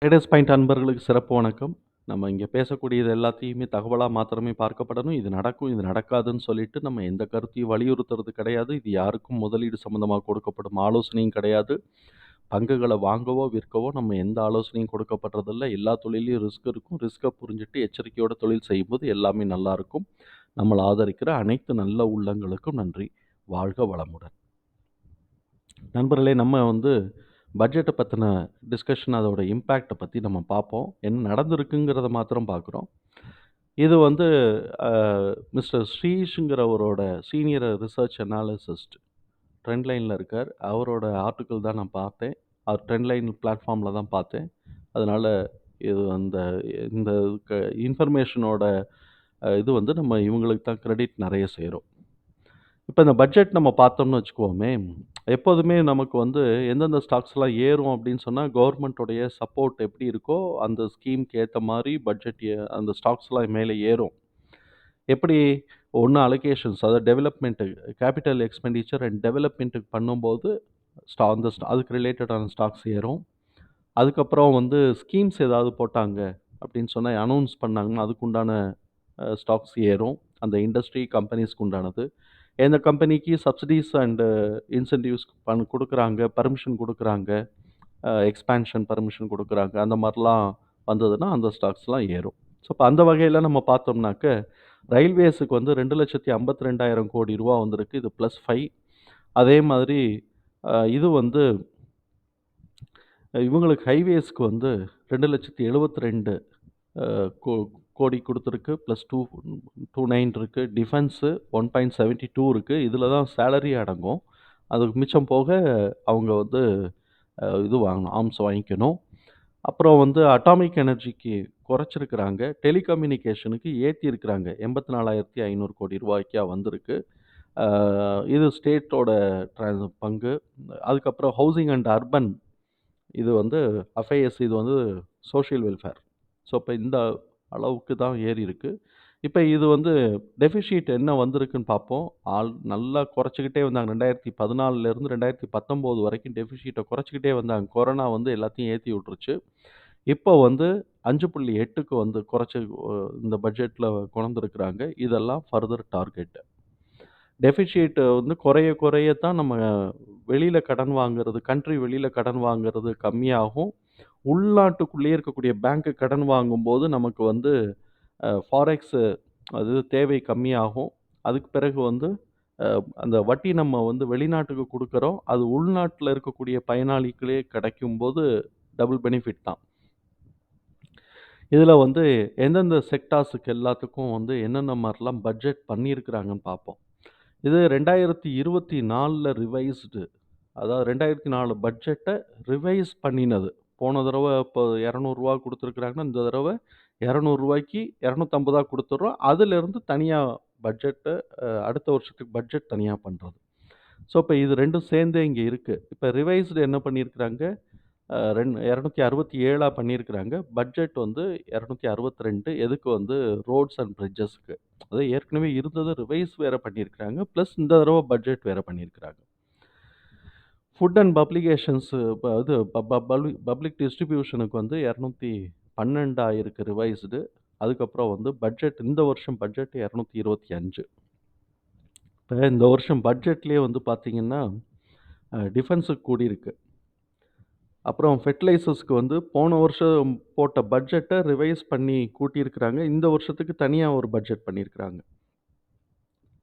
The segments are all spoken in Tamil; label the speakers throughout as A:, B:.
A: ட்ரேடர்ஸ் பாயிண்ட் அன்பர்களுக்கு சிறப்பு வணக்கம். நம்ம இங்க பேசக்கூடியது எல்லாத்தையுமே தகவலா மாத்திரமே பார்க்கப்படணும். இது நடக்கும், இது நடக்காதுன்னு சொல்லிட்டு நம்ம எந்த கருத்தையும் வலியுறுத்துறது கிடையாது. இது யாருக்கும் முதலீடு சம்மந்தமா கொடுக்கப்படும் ஆலோசனையும் கிடையாது. பங்குகள வாங்கவோ, விற்கவோ நம்ம எந்த ஆலோசனையும் கொடுக்கப்படுறதில்ல. எல்லா தொழில்லயும் ரிஸ்க் இருக்கும். ரிஸ்க்க புரிஞ்சுட்டு எச்சரிக்கையோட தொழில் செய்யும்போது எல்லாமே நல்லாருக்கும். நம்மள ஆதரிக்கிற அனைத்து நல்ல உள்ளங்களுக்கும் நன்றி. வாழ்க வளமுடன். நண்பர்களே, நம்ம பட்ஜெட்ட பத்தின டிஸ்கஷன், அதோட இம்பேக்ட்ட பத்தி நம்ம பார்ப்போம். என்ன நடந்திருக்குங்கிறத மாத்திரம் பார்க்குறோம். இது அ மிஸ்டர் ஸ்ரீஷ்ங்கிறவரோட சீனியர் ரிசர்ச் அனாலிசிஸ்ட் ட்ரெண்ட் லைன்ல இருக்கார். அவரோட ஆர்டிக்கிள் தான் நான் பார்த்தேன். அவர் ட்ரெண்ட் லைன் பிளாட்ஃபார்ம்ல தான் பார்த்தேன். அதனால இது இந்த இன்ஃபர்மேஷனோட இது நம்ம இவங்களுக்கு தான் கிரெடிட் நெறைய சேரும். இப்ப இந்த பட்ஜெட் நம்ம பார்த்தோம்னு வச்சுக்குவோமே, எப்போதுமே நமக்கு எந்தெந்த ஸ்டாக்ஸ்லாம் ஏறும் அப்படின்னு சொன்னா, கவர்மெண்ட்டோடைய சப்போர்ட் எப்படி இருக்கோ, அந்த ஸ்கீம்க்கு ஏத்த மாரி பட்ஜெட் அந்த ஸ்டாக்ஸ்லாம் மேலே ஏறும். எப்படி ஒண்ணு அலோகேஷன்ஸ், அதாவது டெவலப்மென்ட், கேப்பிட்டல் எக்ஸ்பெண்டிச்சர் அண்ட் டெவலப்மென்ட்க்கு பண்ணும்போது, அதுக்கு ரிலேட்டடான ஸ்டாக்ஸ் ஏறும். அதுக்கப்புறம் ஸ்கீம்ஸ் ஏதாவது போட்டாங்க அப்படின்னு சொன்னா, அனவுன்ஸ் பண்ணாங்கன்னா, அதுக்குண்டான ஸ்டாக்ஸ் ஏறும். அந்த இண்டஸ்ட்ரி கம்பெனிஸ்க்கு உண்டானது. எந்த கம்பெனிக்கு சப்சிடீஸ் அண்ட் இன்சென்டிவ்ஸ் குடுக்குறாங்க, பெர்மிஷன் குடுக்குறாங்க, எக்ஸ்பான்ஷன் பெர்மிஷன் குடுக்குறாங்க. அந்த மாரிலாம் வந்ததுன்னா, அந்த ஸ்டாக்ஸ்லாம் ஏறும். ஸோ, அப்ப அந்த வகையில நம்ம பார்த்தோம்னாக்க, ரயில்வேஸுக்கு ரூ. 2,52,000 கோடி வந்திருக்கு. இது +5. அதே மாதிரி இது இவங்களுக்கு ஹைவேஸ்க்கு 2,72,000 அ கோ கோடி குடுத்துருக்கு. +229 இருக்கு. டிஃபென்ஸு 1.72 இருக்கு. இதில தான் சேலரி அடங்கும். அதுக்கு மிச்சம் போக அவங்க இது வாங்கணும். ஆர்ம்ஸ் வாங்கிக்கணும். அப்புறம் அட்டாமிக் எனர்ஜிக்கு குறைச்சிருக்கிறாங்க. டெலிகம்யூனிகேஷனுக்கு ஏத்தியிருக்கிறாங்க. ரூ. 84,500 கோடி ரூபாய்க்கா வந்திருக்கு. அ இது ஸ்டேட்டோட பங்கு. அதுக்கப்புறம் ஹவுசிங் அண்ட் அர்பன், இது அஃபேர்ஸ், இது சோஷியல் வெல்ஃபேர். ஸோ, இப்ப இந்த அளவுக்கு தான் ஏறியிருக்கு. இப்ப இது டெஃபிசிட் என்ன வந்திருக்குன்னு பார்ப்போம். நல்லா குறைச்சுக்கிட்டே வந்தாங்க. 2014லேருந்து 2019 வரைக்கும் டெஃபிசிட்ட குறைச்சுக்கிட்டே வந்தாங்க. கொரோனா எல்லாத்தையும் ஏத்தி விட்டுருச்சு. இப்போ 5.8க்கு குறைச்சு இந்த பட்ஜெட்ல கொணர்ந்திருக்கிறாங்க. இதெல்லாம் ஃபர்தர் டார்கெட். டெஃபிசிட் குறைய குறைய தான் நம்ம வெளியில கடன் வாங்குறது, கண்ட்ரி வெளியில கடன் வாங்குறது கம்மியாகும். உள்நாட்டுக்குள்ளேயே இருக்கக்கூடிய பேங்க் கடன் வாங்கும்போது நமக்கு ஃபாரெக்ஸ், அது தேவை கம்மியாகும். அதுக்கு பிறகு அந்த வட்டி நம்ம வெளிநாட்டுக்கு குடுக்குறோம். அது உள்நாட்ல இருக்கக்கூடிய பயனாளிகளே கிடைக்கும்போது டபுள் பெனிஃபிட் தான். இதில எந்தெந்த செக்டார்ஸுக்கு எல்லாத்துக்கும் என்னென்ன மாரிலாம் பட்ஜெட் பண்ணியிருக்கிறாங்கன்னு பார்ப்போம். இது 2024ல ரிவைஸ்டு, அதாவது 2004 பட்ஜெட்ட ரிவைஸ் பண்ணினது. போன தடவ இப்போ ரூ. 200 குடுத்துருக்காங்கன்னா, இந்த தடவ ரூ. 200க்கு 250 குடுத்துடுறோம். அதிலிருந்து தனியா பட்ஜெட்ட, அடுத்த வருஷத்துக்கு பட்ஜெட் தனியா பண்றது. ஸோ, இப்ப இது 2ம் சேர்ந்தே இங்க இருக்கு. இப்ப ரிவைஸ்டு என்ன பண்ணியிருக்கிறாங்க, 267 பண்ணியிருக்கிறாங்க. பட்ஜெட் 262. எதுக்கு ரோட்ஸ் அண்ட் பிரிட்ஜஸ்க்கு. அது ஏற்கனவே இருந்தது ரிவைஸ் வேற பண்ணியிருக்கிறாங்க. பிளஸ் இந்த தடவ பட்ஜெட் வேற பண்ணியிருக்கிறாங்க. ஃபுட் அண்ட் பப்ளிகேஷன்ஸ், ப இது ப ப பப்ளி பப்ளிக் டிஸ்ட்ரிபியூஷனுக்கு 212 ஆயிருக்கு ரிவைஸ்டு. அதுக்கப்புறம் பட்ஜெட், இந்த வருஷம் பட்ஜெட் 225. இப்ப இந்த வருஷம் பட்ஜெட்லயே பார்த்தீங்கன்னா, டிஃபென்ஸுக்கு கூடியிருக்கு. அப்புறம் ஃபெர்டிலைசர்ஸ்க்கு போன வருஷம் போட்ட பட்ஜெட்ட ரிவைஸ் பண்ணி கூட்டியிருக்கிறாங்க. இந்த வருஷத்துக்கு தனியா ஒரு பட்ஜெட் பண்ணியிருக்கிறாங்க.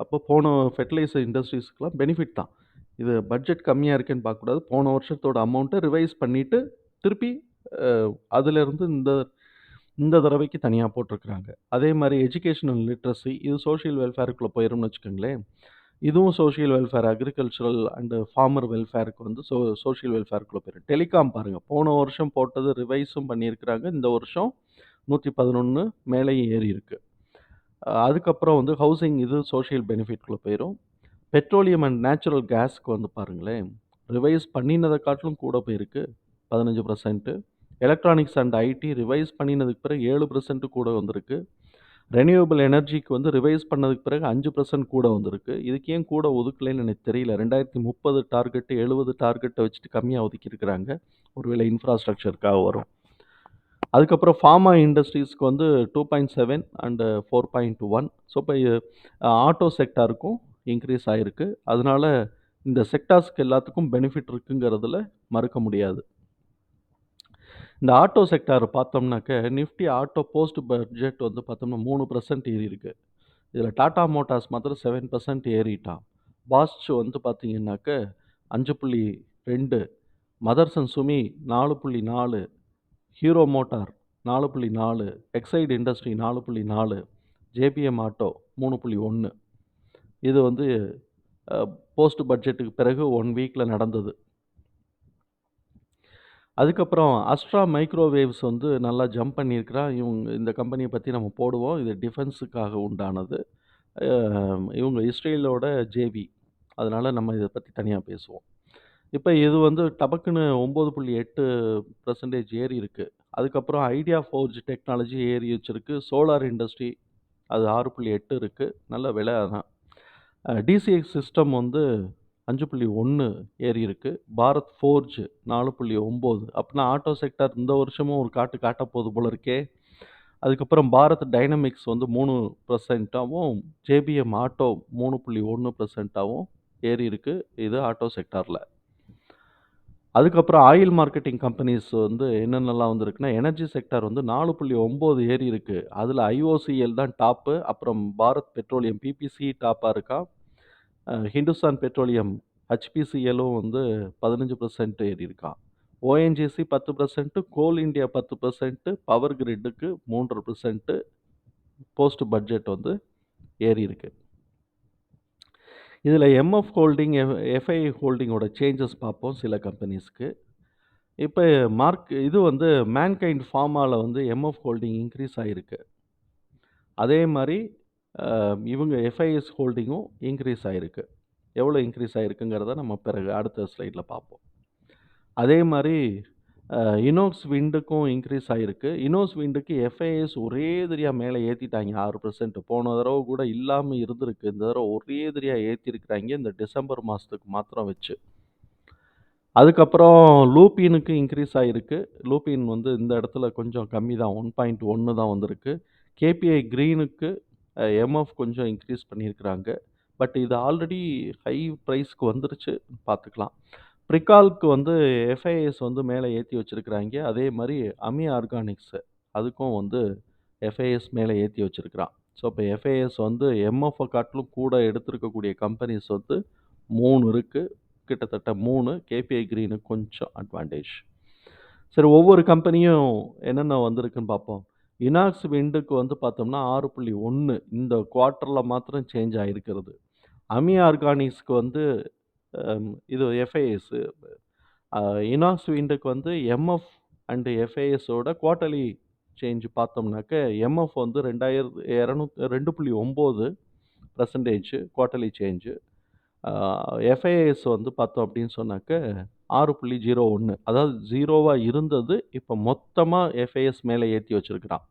A: அப்போ போன ஃபெர்டிலைசர் இண்டஸ்ட்ரீஸ்க்குலாம் பெனிஃபிட் தான். இது பட்ஜெட் கம்மியா இருக்கேன்னு பார்க்கக்கூடாது. போன வருஷத்தோட அமௌண்ட்ட ரிவைஸ் பண்ணிட்டு, திருப்பி அ அதிலிருந்து இந்த இந்த தடவைக்கு தனியா போட்டிருக்கிறாங்க. அதே மாரி எஜுகேஷன் அண்ட் லிட்ரசி, இது சோசியல் வெல்ஃபேர்க்குள்ள போயிரும்னு வச்சுக்கோங்களேன். இதுவும் social welfare, agricultural and farmer வெல்ஃபேருக்கு சோசியல் வெல்ஃபேர்க்குள்ள போயிரும். டெலிகாம் பாருங்க. போன வருஷம் போட்டது ரிவைஸும் பண்ணியிருக்கிறாங்க. இந்த வருஷம் 111 மேலேயும் ஏறியிருக்கு. அதுக்கப்புறம் ஹவுசிங், இது சோசியல் பெனிஃபிட்குள்ள போயிரும். பெட்ரோலியம் அண்ட் நேச்சுரல் கேஸ்க்கு பாருங்களேன், ரிவைஸ் பண்ணினத காட்டிலும் கூட போயிருக்கு. 15%. எலக்ட்ரானிக்ஸ் அண்ட் ஐடி ரிவைஸ் பண்ணினதுக்கு பிறகு 7% கூட வந்திருக்கு. ரெனியூவபிள் எனர்ஜிக்கு ரிவைஸ் பண்ணதுக்கு பிறகு 5% கூட வந்திருக்கு. இதுக்கு ஏன் கூட ஒதுக்கலைன்னு எனக்கு தெரியல. 2030 டார்கெட், 70 டார்கெட்ட வச்சுட்டு கம்மியா ஒதுக்கியிருக்கிறாங்க. ஒருவேளை இன்ஃப்ராஸ்ட்ரக்சர்க்காக வரும். அதுக்கப்புறம் ஃபார்மா இண்டஸ்ட்ரீஸ்க்கு வந்து 2.7 அண்ட் 4.1. ஸோ இப்போ ஆட்டோ செக்டாருக்கும் இன்க்ரீஸ் ஆயிருக்கு. அதனால இந்த செக்டார்ஸ்க்கு எல்லாத்துக்கும் பெனிஃபிட் இருக்குங்கிறதுல மறுக்க முடியாது. இந்த ஆட்டோ செக்டார் பார்த்தோம்னாக்க, நிஃப்டி ஆட்டோ போஸ்ட் பட்ஜெட் வந்து பார்த்தோம்னா 3% ஏறியிருக்கு. இதில டாடா மோட்டார்ஸ் மாத்திரம் 7% ஏறிட்டான். பாஸ்ச் வந்து பார்த்தீங்கன்னாக்க 5.2, Motherson Sumi 4.4, Hero Motor 4.4, Exide industry 4.4, JBM Auto 3.1. இது வந்து அ போஸ்ட் பட்ஜெட்டுக்கு பிறகு 1 வீக்ல நடந்தது. அதுக்கப்புறம் அஸ்ட்ரா மைக்ரோவேவ்ஸ் வந்து நல்லா ஜம்ப் பண்ணியிருக்கிறான். இந்த கம்பெனிய பத்தி நம்ம போடுவோம். இது டிஃபென்ஸுக்காக உண்டானது. அ இவங்க இஸ்ரேலோட ஜேவி. அதனால நம்ம இத பத்தி தனியா பேசுவோம். இப்ப இது வந்து டபக்குன்னு 9.8% ஏறி இருக்கு. அதுக்கப்புறம் ஐடியா ஃபோர்ஜ் டெக்னாலஜி ஏறி வச்சிருக்கு. சோலார் இண்டஸ்ட்ரி அது 6.8 இருக்கு. நல்ல விலை அதான். டிசிஎக்ஸ் சிஸ்டம் வந்து 5.1 ஏறி இருக்கு. பாரத் ஃபோர்ஜ் 4.9. அப்பன்னா ஆட்டோ செக்டார் இந்த வருஷமும் ஒரு காட்டு காட்டப்போகுது போல இருக்கே! அதுக்கப்புறம் பாரத் டைனமிக்ஸ் வந்து 3%ஆவும், ஜேபிஎம் ஆட்டோ 3.1%ஆவும் ஏறி இருக்கு. இது ஆட்டோ செக்டார்ல. அதுக்கப்புறம் ஆயில் மார்க்கெட்டிங் கம்பெனிஸ் வந்து என்னென்னலாம் வந்திருக்குன்னா, எனர்ஜி செக்டார் வந்து 4.9 ஏறி இருக்கு. அதுல ஐஓசிஎல் தான் டாப்பு. அப்புறம் பாரத் பெட்ரோலியம் பிபிசி டாப்பா இருக்கான். ஹிந்துஸ்தான் பெட்ரோலியம் ஹெச்பிசிஎல்லும் வந்து 15% ஏறி இருக்கான். ஓஎன்ஜிசி 10%, கோல் இண்டியா 10%, பவர் கிரிட்டுக்கு 3% போஸ்ட் பட்ஜெட் வந்து ஏறி இருக்கு. இதில எம்எஃப் ஹோல்டிங், எஃப்ஐ ஹோல்டிங்கோட சேஞ்சஸ் பார்ப்போம் சில கம்பெனிஸ்க்கு. இப்ப இது வந்து மேன்கைண்ட் ஃபார்மால வந்து எம்எஃப் ஹோல்டிங் இன்க்ரீஸ் ஆயிருக்கு. அதே மாரி இவங்க எஃப்ஐஎஸ் ஹோல்டிங்கும் இன்க்ரீஸ் ஆயிருக்கு. எவ்வளோ இன்க்ரீஸ் ஆயிருக்குங்கிறத நம்ம பிறகு அடுத்த ஸ்லைட்ல பார்ப்போம். அதே மாரி அ இனோக்ஸ் விண்டுக்கும் இன்க்ரீஸ் ஆயிருக்கு. இனோக்ஸ் விண்டுக்கு எஃப்ஐஎஸ் ஒரேதிரியா மேல ஏத்திட்டாய்ங்க 6%. போன தடவ கூட இல்லாம இருந்திருக்கு. இந்த தடவ ஒரேதிரியா ஏத்திருக்கிறாய்ங்க இந்த டிசம்பர் மாசத்துக்கு மாத்திரம் வச்சு. அதுக்கப்புறம் லூபினுக்கு இன்க்ரீஸ் ஆயிருக்கு. லூபின் வந்து இந்த இடத்துல கொஞ்சம் கம்மி தான். 1.1 தான் வந்திருக்கு. கேபிஐ கிரீனுக்கு எம்எஃப் கொஞ்சம் இன்க்ரீஸ் பண்ணியிருக்கிறாங்க. பட் இது ஆல்ரெடி ஹை பிரைஸ்க்கு வந்துருச்சு. பார்த்துக்கலாம். ப்ரிகால்க்கு வந்து எஃப்ஐஎஸ் வந்து மேல ஏத்தி வச்சிருக்கிறாய்ங்க. அதே மாரி அமி ஆர்கானிக்ஸ் அதுக்கும் வந்து எஃப்ஐஎஸ் மேல ஏத்தி வச்சிருக்கிறான். ஸோ, இப்ப எஃப்ஐஎஸ் வந்து எம்எஃப்ப காட்டிலும் கூட எடுத்திருக்கக்கூடிய கம்பெனிஸ் வந்து 3 இருக்கு. கிட்டத்தட்ட 3. கேபிஐ கிரீனுக்கு கொஞ்சம் அட்வான்டேஜ். சரி, ஒவ்வொரு கம்பெனியும் என்னென்ன வந்திருக்குன்னு பார்ப்போம். இனாக்ஸ் விண்டுக்கு வந்து பார்த்தோம்னா 6.1 இந்த குவார்ட்டர்ல மாத்திரம் சேஞ்ச் ஆயிருக்கிறது. அமி ஆர்கானிக்ஸ்க்கு வந்து இது எஃப்ஐஎஸ். அ இனாக்ஸ் விண்டுக்கு வந்து எம்எஃப் அண்ட் எஃப்ஐஎஸோட குவார்ட்டர்லி சேஞ்ச் பார்த்தோம்னாக்க, எம்எஃப் வந்து 2.9% குவார்ட்டர்லி சேஞ்ச். ஆ எஃப்ஐஎஸ் வந்து பார்த்தோம் அப்படின்னு சொன்னாக்க 6.01. அதாவது 0வா இருந்தது. இப்ப மொத்தமா எஃப்ஐஎஸ் மேல ஏத்தி வச்சிருக்கிறான்.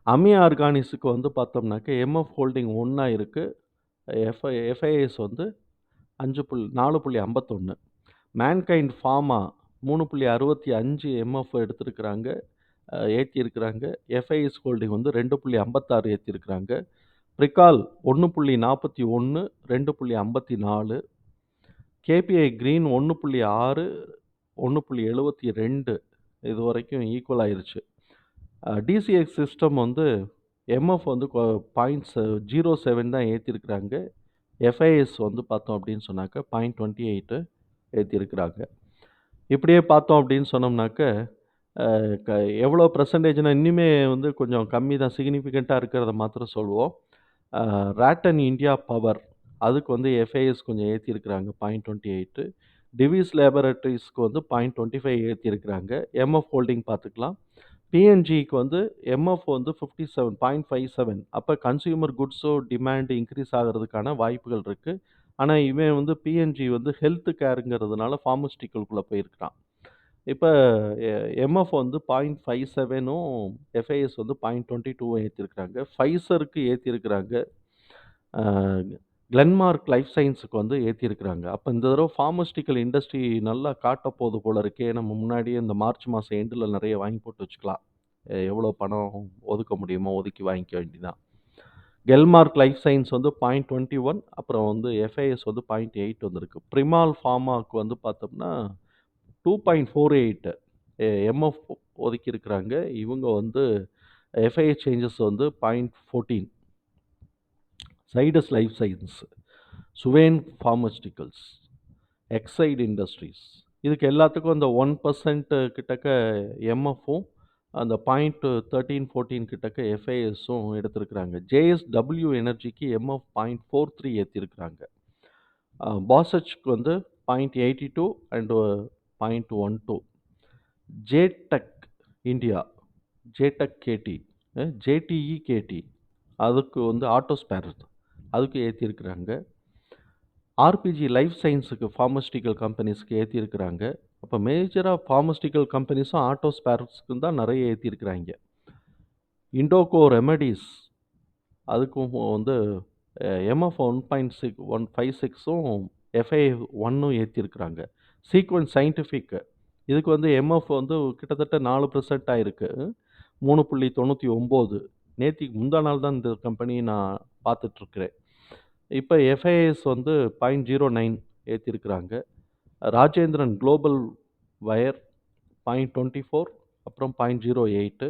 A: அமி ஆர்கானிக்ஸ்க்கு வந்து பார்த்தோம்னாக்க, எம்எஃப் ஹோல்டிங் 1ஆ இருக்கு. எஃப்ஐஎஸ் வந்து 4.51. மேன்கைண்ட் ஃபார்மா 3.65 எம்எஃப் எடுத்திருக்கிறாங்க. ஏத்தியிருக்கிறாங்க. எஃப்ஐஎஸ் ஹோல்டிங் வந்து 2.56 ஏத்தியிருக்கிறாங்க. ப்ரிகால் 1.41, 2.54. கேபிஐ கிரீன் 1.6, 1.72 இதுவரைக்கும் ஈக்குவல் ஆயிருச்சு. டிசிஎக்ஸ் சிஸ்டம் வந்து எம்எஃப் வந்து 0.07 தான் ஏத்தியிருக்கிறாங்க. எஃப்ஐஎஸ் வந்து பார்த்தோம் அப்படின்னு சொன்னாக்க 0.28 ஏத்தியிருக்கிறாங்க. இப்படியே பார்த்தோம் அப்படின்னு சொன்னோம்னாக்க, அ க எவ்வளோ பெர்சன்டேஜ்னா இன்னுமே வந்து கொஞ்சம் கம்மி தான். சிக்னிஃபிகன்ட்டா இருக்கிறத மாத்திரம் சொல்லுவோம். அ ராட்டன் இந்தியா பவர் அதுக்கு வந்து எஃப்ஐஎஸ் கொஞ்சம் ஏத்தியிருக்கிறாங்க 0.28. டிவிஸ் லேபரேட்டரீஸ்க்கு வந்து 0.25 ஏத்தியிருக்கிறாங்க. எம்எஃப் ஹோல்டிங் பார்த்துக்கலாம். பிஎன்ஜிக்கு வந்து எம்எஃப் வந்து 0.57. அப்ப கன்சியூமர் குட்ஸோ டிமாண்ட் இன்க்ரீஸ் ஆகுறதுக்கான வாய்ப்புகள் இருக்கு. ஆனா, இவன் வந்து பிஎன்ஜி வந்து ஹெல்த் கேர்ங்கிறதுனால பார்மஸ்யூட்டிகல்குள்ள போயிருக்கிறான். இப்ப எ எம்எஃப் வந்து 0.57ம், எஃப்ஐஎஸ் வந்து 0.22ம் ஏத்தியிருக்கிறாங்க. ஃபைசருக்கு ஏத்தியிருக்கிறாங்க. அ கிளென்மார்க் லைஃப் சயன்ஸுக்கு வந்து ஏத்தியிருக்கிறாங்க. அப்ப இந்த தடவ பார்மஸ்யூட்டிக்கல் இண்டஸ்ட்ரி நல்லா காட்டப்போது போல இருக்கே! நம்ம முன்னாடியே இந்த மார்ச் மாசம் எண்டுல நெறைய வாங்கி போட்டு வச்சுக்கலாம். எவ்வளோ பணம் ஒதுக்க முடியுமோ ஒதுக்கி வாங்கிக்க வேண்டியதான். கெல்மார்க் லைஃப் சயன்ஸ் வந்து 0.21 அப்புறம் வந்து எஃப்ஐஎஸ் வந்து 0.8 வந்திருக்கு. பிரிமால் ஃபார்மாக்கு வந்து பார்த்தோம்னா 2.48 எம்எஃப் ஒதுக்கியிருக்கிறாங்க. இவங்க வந்து எஃப்ஐஎஸ் சேஞ்சஸ் வந்து 0.14. Zydus life science, Suven பார்மஸ்யூட்டிகல்ஸ், excite industries இதுக்கு எல்லாத்துக்கும் அந்த 1% கிட்டக்க எம்எஃப்பும் அந்த 0.13, 14 கிட்டக்க எஃப்ஐஎஸும் எடுத்திருக்கிறாங்க. JSW எனர்ஜிக்கு MF 0.43 ஏத்தியிருக்கிறாங்க. பாசச்க்கு வந்து 0.82 அண்ட் 0.12. ஜேடெக் இந்தியா, ஜேடெக் கேடி, ஜேடிஇ கேடி அதுக்கு வந்து ஆட்டோ ஸ்பேர் அதுக்கு ஏத்தியிருக்கிறாங்க. RPG life சயன்ஸுக்கு பார்மஸ்யூட்டிக்கல் கம்பெனிஸ்க்கு ஏத்தியிருக்கிறாங்க. அப்ப மேஜரா பார்மஸ்யூட்டிக்கல் கம்பெனிஸும் ஆட்டோ ஸ்பேர்ஸ்க்கு தான் நெறைய ஏத்தியிருக்கிறாய்ங்க. இண்டோகோ ரெமடிஸ் அதுக்கும் வந்து எம்எஃப் 1.56ம் எஃப்ஐ 1ம் ஏத்தியிருக்கிறாங்க. சீக்வென்ஸ் சயன்டிஃபிக் இதுக்கு வந்து எம்எஃப் வந்து கிட்டத்தட்ட 4% ஆயிருக்கு. 3.99 நேத்திக்கு முந்தா நாள் தான் இந்த கம்பெனி நான் பார்த்துட்ருக்கிறேன். இப்ப எஃப்ஐஎஸ் வந்து 0.09 ஏத்தியிருக்கிறாங்க. ராஜேந்திரன் குளோபல் வயர் 0.24 அப்புறம் 0.08.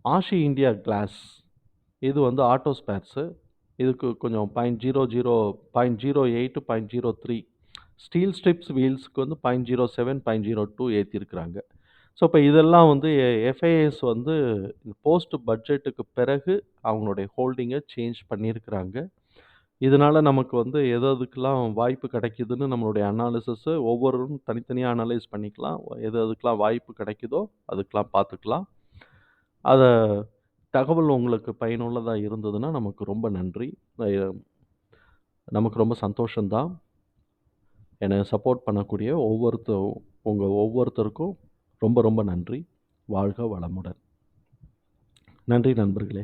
A: ஆஷி இந்தியா கிளாஸ் இது வந்து ஆட்டோ ஸ்பேர்ஸு. இதுக்கு கொஞ்சம் 0.00 0.08 0.03. ஸ்டீல் ஸ்ட்ரிப்ஸ் வீல்ஸ்க்கு வந்து 0.07 0.02 ஏத்தியிருக்கிறாங்க. ஸோ இப்ப இதெல்லாம் வந்து எஃப்ஐஎஸ் வந்து போஸ்ட் பட்ஜெட்டுக்கு பிறகு அவங்களுடைய ஹோல்டிங்க சேஞ்ச் பண்ணியிருக்கிறாங்க. இதனால நமக்கு வந்து எது எதுக்கெல்லாம் வாய்ப்பு கிடைக்குதுன்னு நம்மளுடைய அனாலிசிஸ ஒவ்வொருவரும் தனித்தனியா அனலைஸ் பண்ணிக்கலாம். எது எதுக்கெல்லாம் வாய்ப்பு கிடைக்குதோ அதுக்கெல்லாம் பார்த்துக்கலாம். அத தகவல் உங்களுக்கு பயனுள்ளதா இருந்ததுன்னா நமக்கு ரொம்ப நன்றி. அ நமக்கு ரொம்ப சந்தோஷம் தான். என்ன சப்போர்ட் பண்ணக்கூடிய உங்க ஒவ்வொருத்தருக்கும் ரொம்ப ரொம்ப நன்றி. வாழ்க வளமுடன். நன்றி நண்பர்களே.